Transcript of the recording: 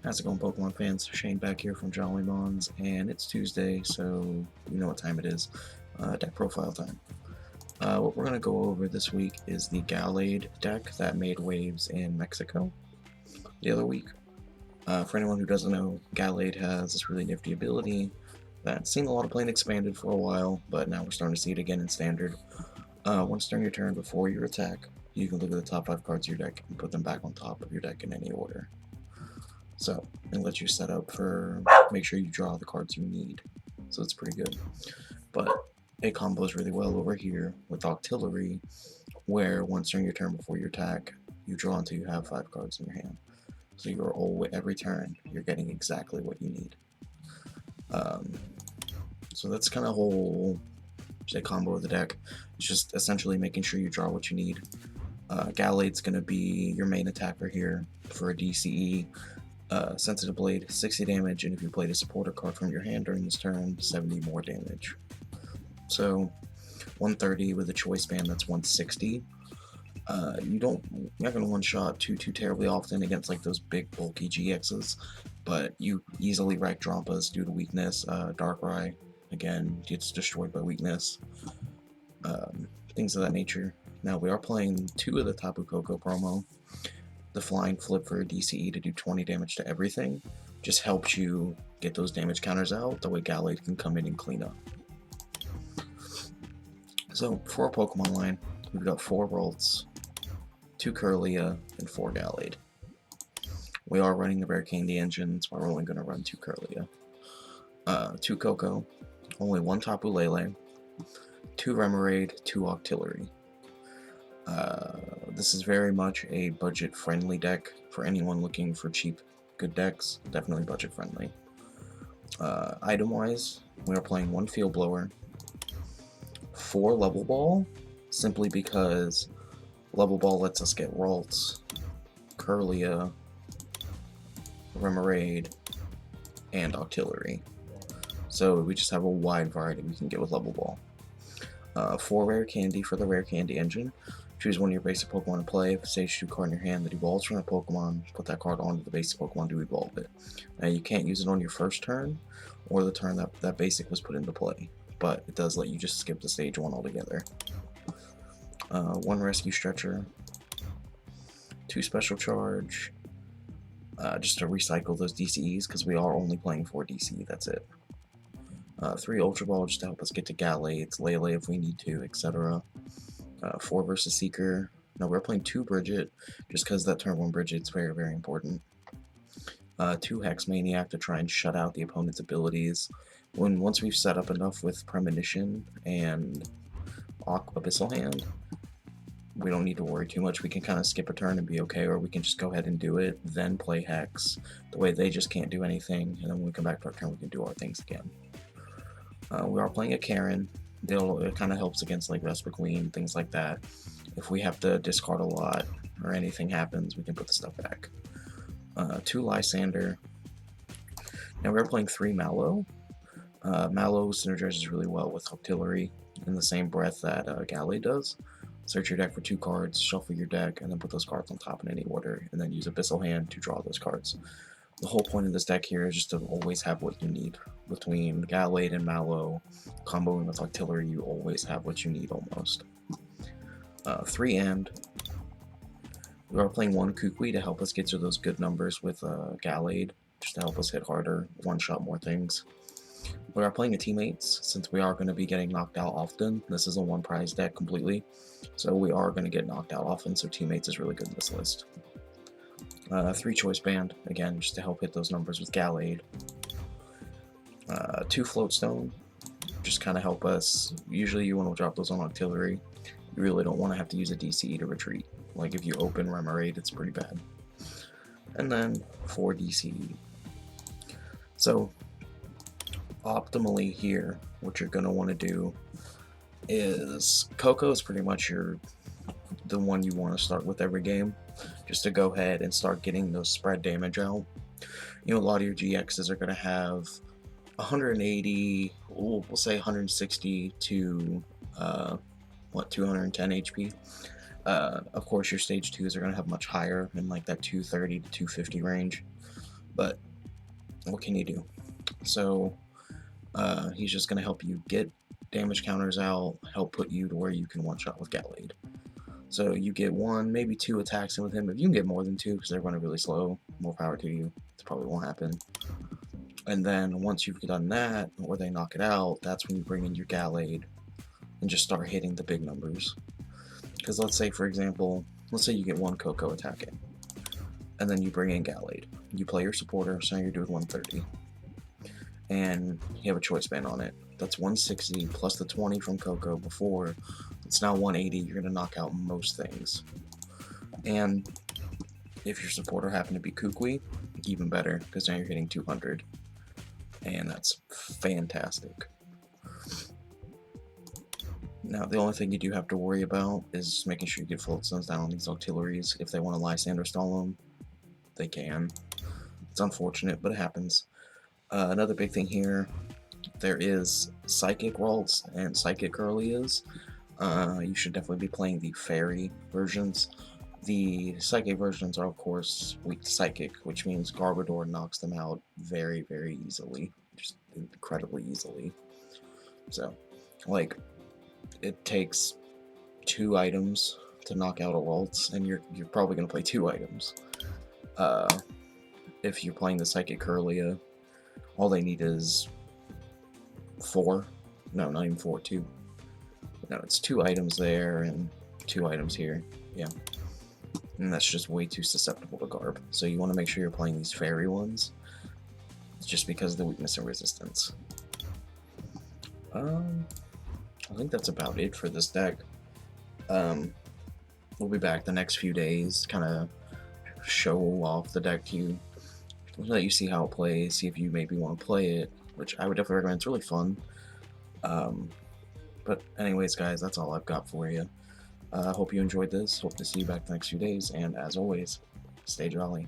How's it going, Pokemon fans? Shane back here from JollyMonz, and it's Tuesday, so you know what time it is. Deck profile time. What we're going to go over this week is the Gallade deck that made waves in Mexico the other week. For anyone who doesn't know, Gallade has this really nifty ability that's seen a lot of playing expanded for a while, but now we're starting to see it again in standard. Once during your turn before your attack, you can look at the top 5 cards of your deck and put them back on top of your deck in any order. So it lets you set up for, make sure you draw the cards you need. So it's pretty good. But it combos really well over here with Octillery, where once during your turn before your attack, you draw until you have 5 cards in your hand. So you're always, every turn, you're getting exactly what you need. So that's kind of whole combo of the deck. It's just essentially making sure you draw what you need. Gallade's going to be your main attacker here for a DCE. Sensitive Blade, 60 damage, and if you played a supporter card from your hand during this turn, 70 more damage. So 130 with a choice band, that's 160. You're not going to one-shot too terribly often against like those big bulky GXs, but you easily wreck Drampas due to weakness. Darkrai, again, gets destroyed by weakness. Things of that nature. Now we are playing 2 of the Tapu Koko promo. The flying flip for a DCE to do 20 damage to everything just helps you get those damage counters out, the way Gallade can come in and clean up. So for our Pokemon line, we've got 4 Ralts, 2 Kirlia, and 4 Gallade. We are running the Rare Candy engine, so we're only going to run 2 Kirlia. 2 Koko, only 1 Tapu Lele, 2 Remoraid, 2 Octillery. This is very much a budget-friendly deck for anyone looking for cheap, good decks. Definitely budget-friendly. Item-wise, we are playing 1 Field Blower, 4 Level Ball, simply because Level Ball lets us get Ralts, Kirlia, Remoraid, and Octillery. So we just have a wide variety we can get with Level Ball. 4 Rare Candy for the Rare Candy engine. Choose one of your basic Pokemon to play. If it stage 2 card in your hand that evolves from a Pokemon, put that card onto the basic Pokemon to evolve it. Now you can't use it on your first turn, or the turn that basic was put into play, but it does let you just skip the stage 1 altogether. 1 Rescue Stretcher, 2 Special Charge, just to recycle those DCEs, because we are only playing 4 DCE, that's it. 3 Ultra Ball just to help us get to Gallade, Lele if we need to, etc. 4 versus Seeker. No, we're playing 2 Bridget, just because that turn 1 Bridget's very, very important. 2 Hex Maniac to try and shut out the opponent's abilities. Once we've set up enough with Premonition and Abyssal Hand, we don't need to worry too much. We can kind of skip a turn and be okay, or we can just go ahead and do it, then play Hex. The way they just can't do anything, and then when we come back to our turn, we can do our things again. We are playing a Karen. It kind of helps against like Vesper Queen, things like that. If we have to discard a lot or anything happens, we can put the stuff back. 2 Lysander. Now we're playing 3 Mallow. Mallow synergizes really well with Octillery in the same breath that Gallade does. Search your deck for 2 cards, shuffle your deck, and then put those cards on top in any order, and then use Abyssal Hand to draw those cards. The whole point of this deck here is just to always have what you need. Between Gallade and Mallow, comboing with Octillery, you always have what you need almost. 3 End. We are playing 1 Kukui to help us get to those good numbers with Gallade, just to help us hit harder, one-shot more things. We are playing a Teammates, since we are going to be getting knocked out often. This is a 1 prize deck completely, so we are going to get knocked out often, so Teammates is really good in this list. 3 Choice Band, again, just to help hit those numbers with Gallade. 2 Floatstone, just kind of help us. Usually you want to drop those on Octillery. You really don't want to have to use a DCE to retreat. Like if you open Remoraid, it's pretty bad. And then 4 DCE. So, optimally here, what you're going to want to do is Koko is pretty much the one you want to start with every game, just to go ahead and start getting those spread damage out. You know, a lot of your GXs are going to have 180, we'll say 160 to 210 HP. Of course, your stage 2s are going to have much higher in like that 230 to 250 range. But what can you do? So he's just going to help you get damage counters out, help put you to where you can one-shot with Gallade. So you get 1, maybe 2 attacks in with him. If you can get more than 2, because they're running really slow, more power to you. It probably won't happen. And then once you've done that, or they knock it out, that's when you bring in your Gallade and just start hitting the big numbers. Because let's say, for example, let's say you get 1 Coco attacking, and then you bring in Gallade. You play your supporter, so now you're doing 130. And you have a choice band on it. That's 160 plus the 20 from Coco before. It's now 180. You're going to knock out most things. And if your supporter happened to be Kukui, even better, because now you're hitting 200. And that's fantastic. Now, the only thing you do have to worry about is making sure you get float stones down on these Octilleries. If they want to Lysander stall them, they can. It's unfortunate, but it happens. Another big thing here, there is Psychic Ralts and Psychic Curlias. You should definitely be playing the Fairy versions. The Psychic versions are, of course, weak to Psychic, which means Garbodor knocks them out very, very easily. Just incredibly easily. So, like, it takes 2 items to knock out a Ralts, and you're probably going to play 2 items. If you're playing the Psychic Curlia, all they need is 4. No, not even 4, 2. No, it's 2 items there and 2 items here. Yeah. And that's just way too susceptible to Garb. So you want to make sure you're playing these Fairy ones, just because of the weakness and resistance. I think that's about it for this deck. We'll be back the next few days, kind of show off the deck to you, let you see how it plays, see if you maybe want to play it, which I would definitely recommend. It's really fun. But anyways, guys, that's all I've got for you. Hope you enjoyed this. Hope to see you back the next few days, and as always, stay jolly.